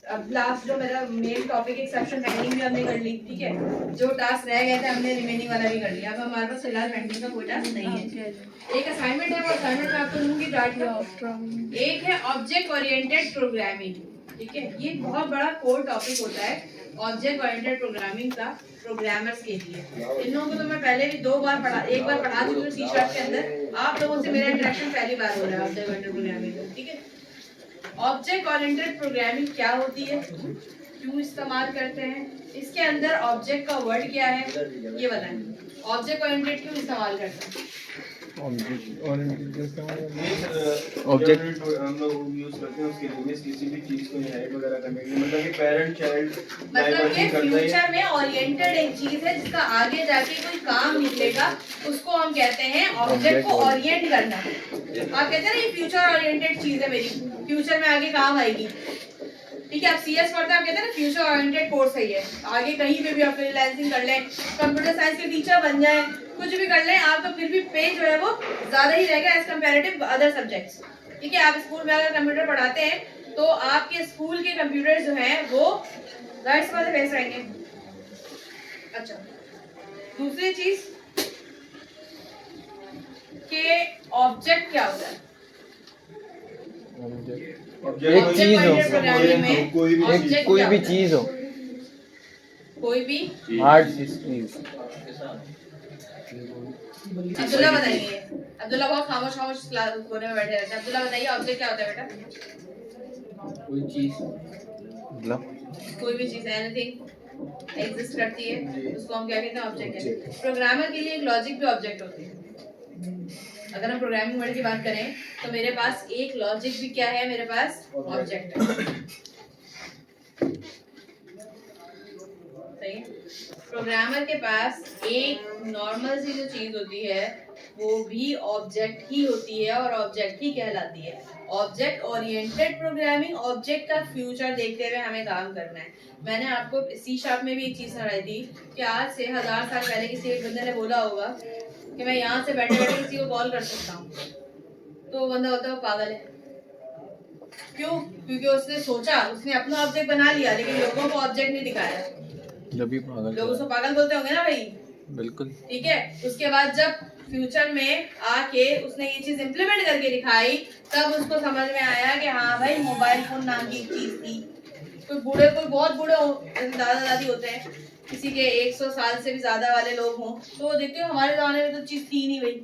अब लास्ट जो मेरा मेन टॉपिक एक सेक्शन पेंडिंग भी हमने कर ली, ठीक है। जो टास्क रह गए थे हमने रिमेनिंग वाला भी कर लिया। अब हमारे पास फिलहाल पेंडिंग का कोई टास्क नहीं है। एक असाइनमेंट है, वो असाइनमेंट मैं आपको दूंगी डार्ट का। एक है ऑब्जेक्ट ओरिएंटेड प्रोग्रामिंग, ठीक है। ये बहुत बड़ा कोर टॉपिक होता है ऑब्जेक्ट ओरिएंटेड प्रोग्रामिंग का प्रोग्रामर्स के लिए। इन लोगों को तो मैं पहले भी 2 बार पढ़ा, एक बार पढ़ा चुकी हूँ सी शार्प के अंदर। आप लोगों से मेरा इंटरेक्शन पहली बार हो रहा है ऑब्जेक्ट ओरिएंटेड प्रोग्रामिंग का, ठीक है। ऑब्जेक्ट ओरिएंटेड प्रोग्रामिंग क्या होती है, क्यों इस्तेमाल करते हैं, इसके अंदर ऑब्जेक्ट का वर्ड क्या है, ये बताएं। ऑब्जेक्ट ओरिएंटेड क्यों इस्तेमाल करते हैं? ऑब्जेक्ट ओरिएंटेड ऑब्जेक्ट हम लोग यूज करते हैं उसके लिए किसी भी चीज को इनहेरिट वगैरह करने के लिए, मतलब कि पेरेंट चाइल्ड मतलब ये फ्यूचर में ओरिएंटेड एक चीज है जिसका आगे जाके कोई काम निकलेगा, उसको हम कहते हैं ऑब्जेक्ट को ओरिएंट करना। आप कहते हैं ना ये फ्यूचर ओरिएंटेड चीज है मेरी, फ्यूचर में आगे काम आएगी, ठीक है। आप सीएस पढ़ते हैं, आप कहते हैं ना फ्यूचर ओरिएंटेड कोर्स है ये, आगे कहीं पे भी आप फ्रीलांसिंग कर लें, कंप्यूटर साइंस के टीचर बन जाए, कुछ भी कर लें आप, तो फिर भी पे जो है वो ज्यादा ही रहेगा एज कंपैरेटिव अदर सब्जेक्ट्स, ठीक है। आप स्कूल में अगर कंप्यूटर पढ़ाते हैं तो आपके स्कूल के कंप्यूटर जो हैं वो राइट्स वाले बेस रहेंगे। अच्छा, दूसरी चीज के ऑब्जेक्ट क्या होता है? एक चीज हो, कोई भी चीज हो, कोई भी हार्ड चीज। अब्दुल्ला बताइए। अब्दुल्ला बहुत खामोश खामोश क्लास कोने में बैठे रहते हैं। अब्दुल्ला बताइए ऑब्जेक्ट क्या होता है बेटा? कोई चीज, मतलब कोई भी चीज, एनीथिंग एग्जिस्ट करती है उसको हम क्या कहते हैं? ऑब्जेक्ट है। प्रोग्रामर के लिए एक लॉजिक भी ऑब्जेक्ट होती है। अगर हम प्रोग्रामिंग वर्ड की बात करें तो मेरे पास एक लॉजिक भी क्या है, मेरे पास ऑब्जेक्ट है, सही है। प्रोग्रामर के पास एक नॉर्मल सी जो चीज होती है वो भी ऑब्जेक्ट ही होती है और ऑब्जेक्ट ही कहलाती है। ऑब्जेक्ट ओरिएंटेड प्रोग्रामिंग, ऑब्जेक्ट का फ्यूचर देखते हुए हमें काम करना है। मैंने आपको सी शार्प में भी एक चीज सुनाई थी कि आज से 1000 साल पहले किसी एक बंदे ने बोला होगा कि मैं यहाँ से बैठे बैठे किसी को कॉल कर सकता हूँ, तो वो बंदा होता है वो पागल है। क्यों? क्योंकि उसने सोचा, उसने अपना ऑब्जेक्ट बना लिया लेकिन लोगों को ऑब्जेक्ट नहीं दिखाया। जब भी पागल, लोग उसको पागल बोलते होंगे ना भाई, बिल्कुल, ठीक है। उसके बाद जब फ्यूचर में आके उसने ये चीज इम्प्लीमेंट करके दिखाई, तब उसको समझ में आया कि हाँ भाई मोबाइल फोन नाम की चीज थी। कोई बहुत बूढ़े दादा दादी होते हैं, किसी के 100 साल से भी ज्यादा वाले लोग हों, तो वो देखते हो हमारे जमाने में तो चीज थी नहीं भाई।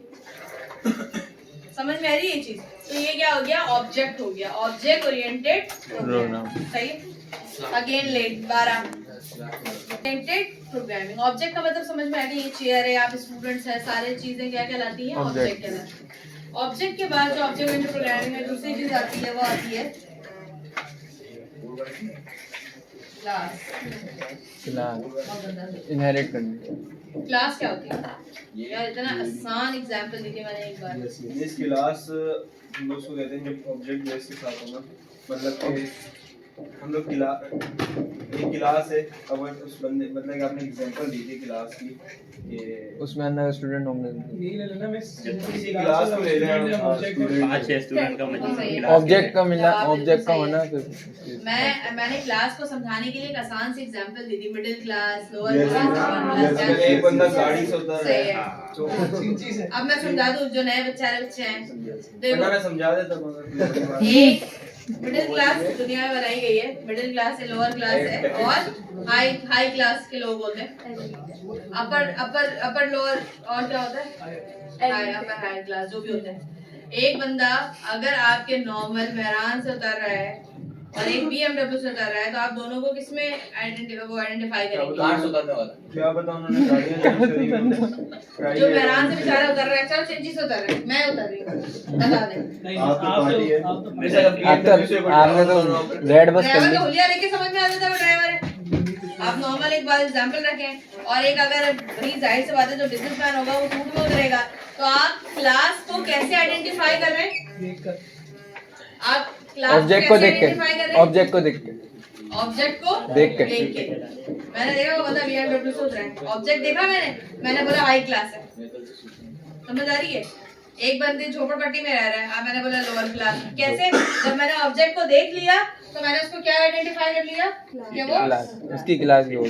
समझ में आ रही है ये चीज? तो ये क्या हो गया? ऑब्जेक्ट हो गया, ऑब्जेक्ट ओरिएंटेड प्रोग्रामिंग, सही। Again let 12 oriented programming. Object का मतलब समझ में आ गया, ये चेयर है, आप स्टूडेंट्स हैं, सारे चीजें क्या कहलाती हैं? ऑब्जेक्ट कहलाती है। ऑब्जेक्ट के बाद जो ऑब्जेक्ट ओरिएंटेड प्रोग्रामिंग में दूसरी चीज आती है वो आती है क्लास। इनहेरिट करने। क्लास क्या होती है यार? इतना आसान एग्जांपल दीजिए मैंने एक बार। इस क्लास हम लोग उसको कहते हैं जब ऑब्जेक्ट बेस के साथ होगा, मतलब कि हम लोग एक क्लास है। अब उस बंदे मतलब कि आपने एग्जांपल दी थी क्लास की कि उसमें अंदर स्टूडेंट होंगे, यही ले लेना। मैं किसी क्लास को ले लें, 5-6 स्टूडेंट का मतलब ऑब्जेक्ट का मिला, ऑब्जेक्ट का होना। मैंने क्लास को समझाने के लिए एक आसान सी एग्जांपल दी थी, मिडिल क्लास, लोअर क्लास। एक बंदा गाड़ी से उतर रहा है। अब मैं समझा दूं जो नए बच्चे हैं, देखो मैं समझा देता हूं। एक मिडिल क्लास दुनिया में बनाई गई है। मिडिल क्लास है, लोअर क्लास है और हाई क्लास के लोग होते हैं। अपर लोअर और क्या होता है? हाई क्लास, जो भी होते हैं। एक बंदा अगर आपके नॉर्मल मेहरान से उतर रहा है और एक BMW से उतर रहा है, तो आप दोनों को किसमें आइडेंटिफाई करेंगे? क्या बताऊं, उन्होंने गाड़ियां जो मेहरान से बेचारा उतर रहा है, चलो चिंची से उतर रहा है, मैं उतर रही हूँ, बता दें। आपने तो रेड बस कर ड्राइवर ली। का हुलिया लेके समझ में आ जाता है ड्राइवर है। आप नॉर्मल एक बार एग्जांपल रखें, और एक अगर बड़ी जाहिर सी बात है जो बिजनेसमैन होगा वो सूट में उतरेगा, तो आप क्लास को कैसे आइडेंटिफाई कर रहे हैं? आप क्लास ऑब्जेक्ट को देख के, ऑब्जेक्ट को देख के, ऑब्जेक्ट को देख के। मैंने देखा वो बंदा BMW से उतरा है, ऑब्जेक्ट देखा मैंने बोला हाई क्लास है। समझ आ रही है? एक बंदे झोपड़पट्टी में रह रहा है, मैंने बोला लोअर क्लास। कैसे? जब मैंने ऑब्जेक्ट को देख लिया तो मैंने उसको क्या आइडेंटिफाई कर लिया कि वो क्लास, उसकी क्लास की होगी।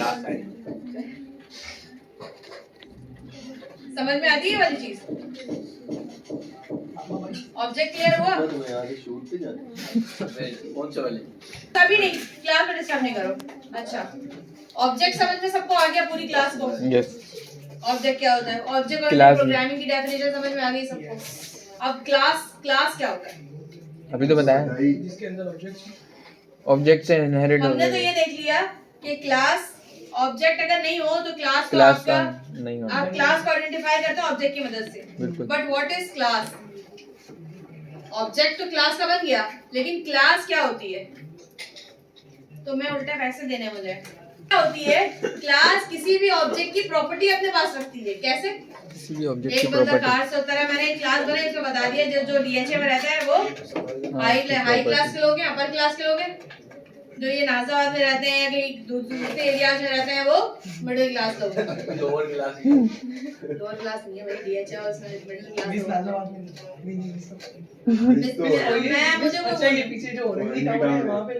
समझ में आती है वाली चीज? ऑब्जेक्ट क्लियर हुआ? तभी नहीं, क्लास में डिस्टर्ब नहीं करो। अच्छा, ऑब्जेक्ट समझ में सबको आ गया, पूरी क्लास को? यस। ऑब्जेक्ट क्या होता है? ऑब्जेक्ट और Class- प्रोग्रामिंग की डेफिनेशन समझ में आ गई सबको। अब क्लास क्या होता है? अभी तो बताया, जिसके अंदर ऑब्जेक्ट ऑब्जेक्ट से इनहेरिट हो हमने तो गया। ये देख लिया कि क्लास ऑब्जेक्ट अगर नहीं हो तो क्लास तो क्लास का आपका नहीं आप होगा। क्लास को आइडेंटिफाई करते हो ऑब्जेक्ट की मदद से। बिल्कुल। But what is class? Object तो क्लास का बन गया, लेकिन क्लास क्या होती है? तो मैं उल्टा पैसे देने मुझे क्या होती है? क्लास किसी भी ऑब्जेक्ट की प्रॉपर्टी अपने पास रखती है। कैसे? किसी भी ऑब्जेक्ट की एक बंदा प्रॉपर्टी। कार से उतरा है, मैंने एक क्लास बनाई, उसको बता दिया जो डीएचए में रहता है वो हाँ, हाई क्लास के लोग हैं, अपर क्लास के लोग हैं। जो ये नाजाबाद में रहते हैं, कहीं दूसरे एरियाज में रहते हैं, वो मिडिल क्लास लोग हैं। लोअर क्लास नहीं है भाई, डीएचए और उसमें मिडिल क्लास मैं मुझे वो अच्छा ये पीछे जो ऑरेंज टावर है वहां पे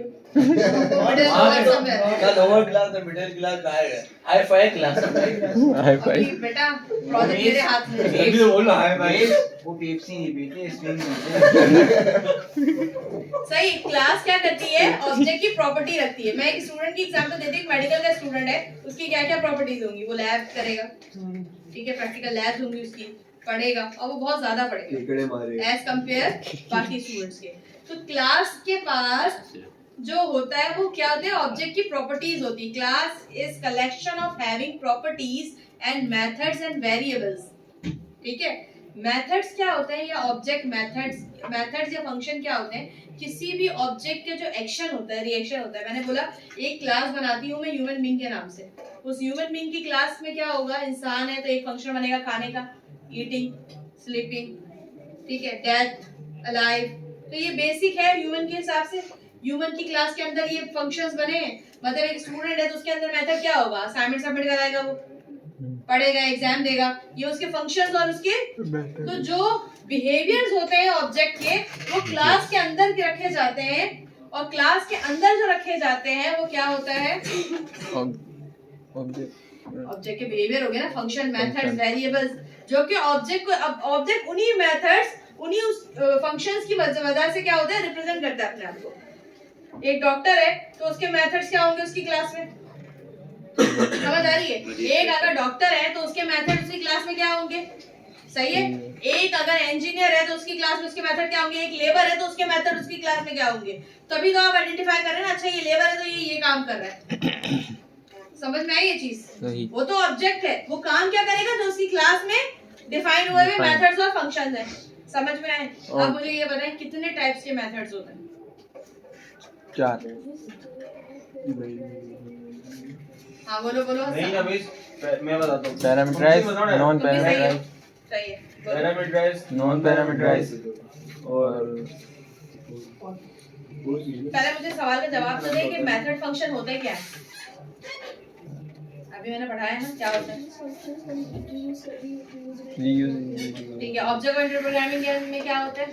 लोअर क्लास और मिडिल क्लास का है hi fi class hi fi. बेटा प्रोजेक्ट मेरे हाथ में है। ये भी बोल रहा है भाई वो पेप्सी नहीं पीते स्ट्रिंग पीते सही। क्लास क्या करती है? ऑब्जेक्ट की प्रॉपर्टी रखती है। मैं एक स्टूडेंट की एग्जांपल देती हूँ, मेडिकल का स्टूडेंट है, उसकी क्या क्या प्रॉपर्टीज होंगी? वो लैब करेगा, ठीक है, प्रैक्टिकल लैब्स होंगी उसकी, पढ़ेगा, और वो बहुत ज्यादा पढ़ेगा एज कंपेयर बाकी स्टूडेंट्स के। तो क्लास के पास जो होता है वो क्या होता है? ऑब्जेक्ट की प्रॉपर्टीज होती है। Class is collection of having properties and methods and variables. ठीक है, मेथड्स क्या होते हैं? या ऑब्जेक्ट मेथड्स या फंक्शन क्या होते हैं? किसी भी ऑब्जेक्ट के जो एक्शन होता है, रिएक्शन होता है। मैंने बोला एक क्लास बनाती हूँ मैं ह्यूमन बीइंग के नाम से। उस ह्यूमन बीइंग की क्लास में क्या होगा? इंसान है तो एक फंक्शन बनेगा खाने का, ईटिंग, स्लीपिंग, ठीक है, डेथ, अलाइव। तो ये बेसिक है ह्यूमन के हिसाब से। ह्यूमन की क्लास के अंदर ये फंक्शंस बने हैं। मतलब एक स्टूडेंट है तो उसके अंदर मेथड क्या होगा? असाइनमेंट सबमिट कराएगा, वो पढ़ेगा, एग्जाम देगा, ये उसके फंक्शंस और उसके तो जो बिहेवियर्स होते हैं ऑब्जेक्ट के, वो क्लास के अंदर रखे जाते हैं। और क्लास के अंदर जो रखे जाते हैं वो क्या होता है? ऑब्जेक्ट के बिहेवियर हो गया ना, फंक्शन, मेथड्स, वेरिएबल्स, जो कि ऑब्जेक्ट को ऑब्जेक्ट उन्हीं मेथड्स उन्हीं उस फंक्शंस की वजह से क्या होता है? रिप्रेजेंट करता है अपने आप को। एक डॉक्टर है तो उसके मेथड्स क्या होंगे उसकी क्लास में? समझ आ रही है? एक अगर डॉक्टर है तो उसके मेथड उसकी क्लास में क्या होंगे? सही है। एक अगर इंजीनियर है तो उसकी क्लास में उसके मेथड क्या होंगे? एक लेबर है तो उसके मेथड उसकी क्लास में क्या होंगे? तभी तो आप आइडेंटिफाई कर रहे हैं ना, अच्छा ये लेबर है तो ये काम कर रहा है। समझ में आई ये चीज? वो तो ऑब्जेक्ट है, वो काम क्या करेगा? जो उसकी क्लास में डिफाइन हुए हुए मेथड्स और फंक्शंस हैं। समझ में आए? अब मुझे ये बताएं कितने टाइप्स के मेथड्स होते हैं? 4। हाँ बोलो बोलो। नहीं ना मिस, मैं बताता हूँ। पैरामीटराइज, नॉन तुम भी सही हो। पैरामीटराइज, सही है। बोलो। पैरामीटराइज, नॉन पैरामीटराइज और पहले मुझे सवाल का जवाब तो दे कि मेथड फंक्शन होता है क्या? अभी मैंने पढ़ाया ना क्या होता है। ठीक है, ऑब्जेक्ट ओरिएंटेड प्रोग्रामिंग में क्या होता है?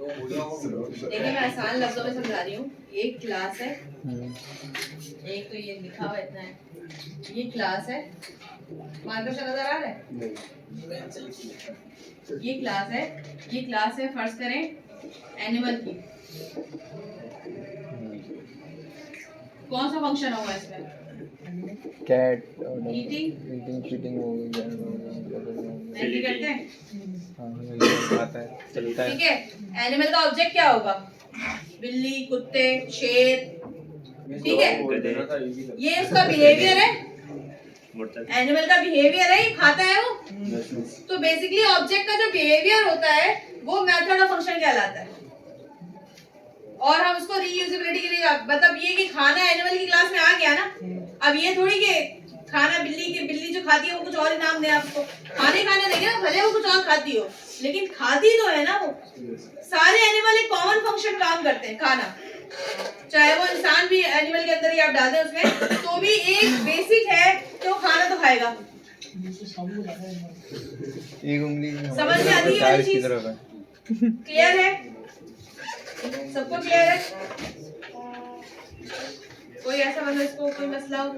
देखिए मैं आसान लफ्जों में समझा रही हूँ। एक क्लास है, एक तो ये लिखा हुआ इतना है, ये क्लास है, मार्कर से नजर आ रहा है? ये क्लास है फर्ज करें एनिमल की। कौन सा फंक्शन होगा इसमें? कैट, ईटिंग, शीटिंग हो गई, नहीं करते हैं? आता है, चलता है। ठीक है, एनिमल का ऑब्जेक्ट क्या होगा? बिल्ली, कुत्ते, शेर, ठीक है, ये उसका बिहेवियर है। एनिमल का बिहेवियर है, ये खाता है वो। तो बेसिकली ऑब्जेक्ट का जो बिहेवियर होता है वो मेथड और फंक्शन कहलाता है। और हम उसको रीयूजेबिलिटी के लिए, मतलब ये कि खाना एनिमल की क्लास में आ गया ना। अब ये थोड़ी कि खाना बिल्ली जो खाती है वो कुछ और ही नाम दे आपको। खाने देंगे ना, भले वो कुछ और खाती हो, लेकिन खाती तो है ना वो। सारे एनिमल एक कॉमन फंक्शन काम करते हैं, खाना। चाहे वो इंसान भी एनिमल के अंदर ही आप डाल दें उसमें, तो भी एक बेसिक है कि वो खाना तो खाएगा। एक उंगली समझ में आती है वाली चीज? क्लियर है? सबको क्लियर है? कोई ऐसा मतलब इसको कोई मसला हो?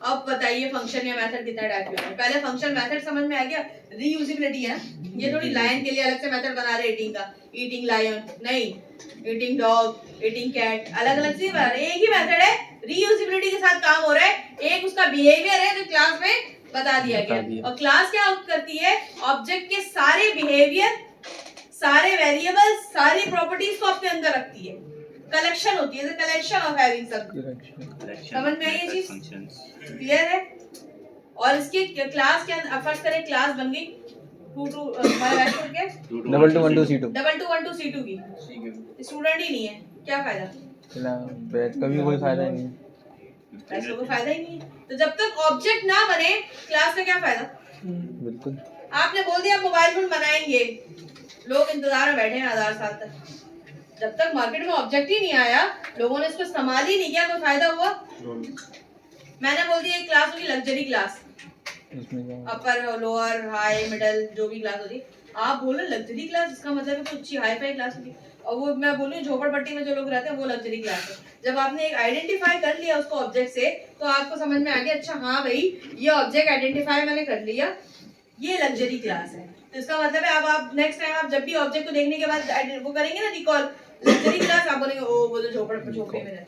अब बताइए फंक्शन या मेथड कितना टाइप के होते हैं? पहले फंक्शन मेथड समझ में आ गया, रीयूजेबिलिटी है। ये थोड़ी लायन के लिए अलग से मेथड बना रहे ईटिंग का, ईटिंग लायन नहीं, ईटिंग डॉग, ईटिंग कैट, अलग अलग चीज बना रहे। एक ही मेथड है, रीयूजेबिलिटी के साथ काम हो रहा है। एक उसका बिहेवियर है जो क्लास में बता दिया गया, और क्लास क्या करती है, ऑब्जेक्ट के सारे बिहेवियर, सारे वेरिएबल्स, सारी प्रॉपर्टीज को अपने अंदर रखती है। कलेक्शन होती है, कलेक्शन ऑफ हैविंग सब। समझ में आई ये चीज? क्लियर है? और इसके क्लास के अंदर फर्स्ट करें, क्लास बन गई 2212C2 की, स्टूडेंट ही नहीं है, क्या फायदा? बैच का भी कोई फायदा ही नहीं, ऐसा कोई फायदा ही नहीं है। तो जब तक ऑब्जेक्ट ना बने क्लास का क्या फायदा? बिल्कुल। आपने बोल दिया मोबाइल फोन बनाएंगे, लोग इंतजार में बैठे हैं 1000 साल तक, जब तक मार्केट में ऑब्जेक्ट ही नहीं आया, लोगों ने इसको इस्तेमाल ही नहीं किया, कोई फायदा हुआ? मैंने बोल दिया एक क्लास होगी luxury class, upper lower high middle जो भी क्लास होती, आप बोलो लग्जरी क्लास, इसका मतलब है कुछ अच्छी हाई फाई क्लास होगी, और वो मैं बोलूँ झोपड़पट्टी में जो लोग रहते हैं वो लग्जरी क्लास है। जब आपने एक आइडेंटिफाई कर लिया उसको ऑब्जेक्ट से, तो आपको समझ में आ गया अच्छा हाँ भाई ये ऑब्जेक्ट आइडेंटिफाई मैंने कर लिया, ये लग्जरी क्लास है। तो इसका मतलब है अब आप नेक्स्ट टाइम आप जब भी ऑब्जेक्ट को देखने के बाद वो करेंगे ना रिकॉल लग्जरी क्लास, आप बोलेंगे ओ वो तो झोपड़ी में रहते हैं।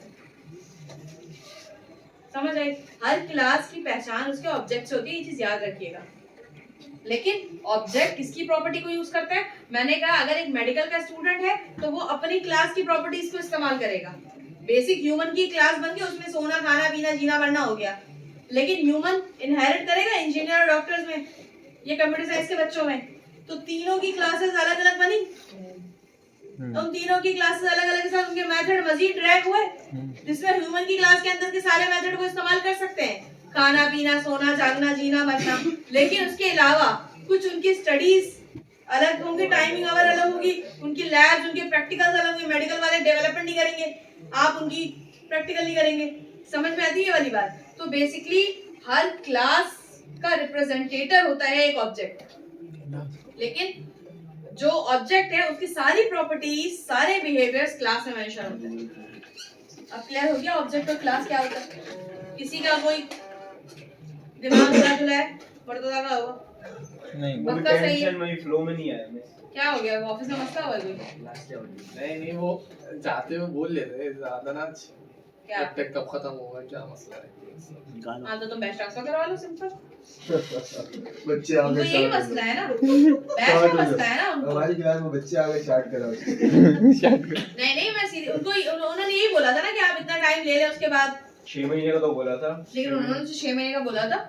समझ आए? हर क्लास की पहचान उसके ऑब्जेक्ट से होती है, ये चीज याद रखिएगा। लेकिन ऑब्जेक्ट किसकी प्रॉपर्टी को यूज करता है? मैंने कहा अगर एक मेडिकल का स्टूडेंट है तो वो अपनी क्लास की प्रॉपर्टीज को इस्तेमाल करेगा। बेसिक ह्यूमन की क्लास बन गई, उसमें सोना खाना पीना जीना मरना हो गया, लेकिन ह्यूमन इनहेरिट करेगा इंजीनियर और डॉक्टर्स में, ये कंप्यूटर साइंस के बच्चों में, तो तीनों की क्लासेस अलग अलग बनी, उन तीनों की क्लासेस अलग अलग के साथ उनके मेथड मजीद ट्रैक हुए, जिसमें ह्यूमन की क्लास के अंदर के सारे मेथड को इस्तेमाल कर सकते हैं, खाना पीना सोना जागना जीना मरना। लेकिन उसके अलावा कुछ उनकी स्टडीज अलग होंगी, टाइमिंग अवर अलग होगी, उनकी लैब्स उनके प्रैक्टिकल्स अलग होंगे। मेडिकल वाले डेवलपमेंट नहीं करेंगे, आप उनकी प्रैक्टिकल नहीं करेंगे। समझ में आती है ये वाली बात? तो बेसिकली हर क्लास का रिप्रेजेंटेटिव होता है एक ऑब्जेक्ट, लेकिन जो ऑब्जेक्ट है उसकी सारी प्रॉपर्टीज सारे बिहेवियर्स क्लास में मेंशन होते हैं। अब क्लियर हो गया ऑब्जेक्ट और क्लास क्या होता है? किसी का कोई दिमाग मिला जुला है? पढ़ता का होगा नहीं, पक्का सही है? टेंशन में फ्लो में नहीं आया मैं। क्या हो गया? ऑफिस में मसला हुआ है कोई? नहीं वो जाते हुए बोल लेते हैं ज्यादा ना, क्या जब तक कब खत्म होगा क्या मसला है। हाँ तो तुम बैच ट्रांसफर करवा लो सिंपल। बच्चे उनको आगे यही मसला है ना, बैच का मसला है ना उनको। हमारी क्लास में बच्चे आगे स्टार्ट करा नहीं मैं सीधे उनको उन्होंने यही बोला था ना कि आप इतना टाइम ले लें, उसके बाद 6 महीने का तो बोला था, लेकिन उन्होंने तो 6 महीने का बोला था।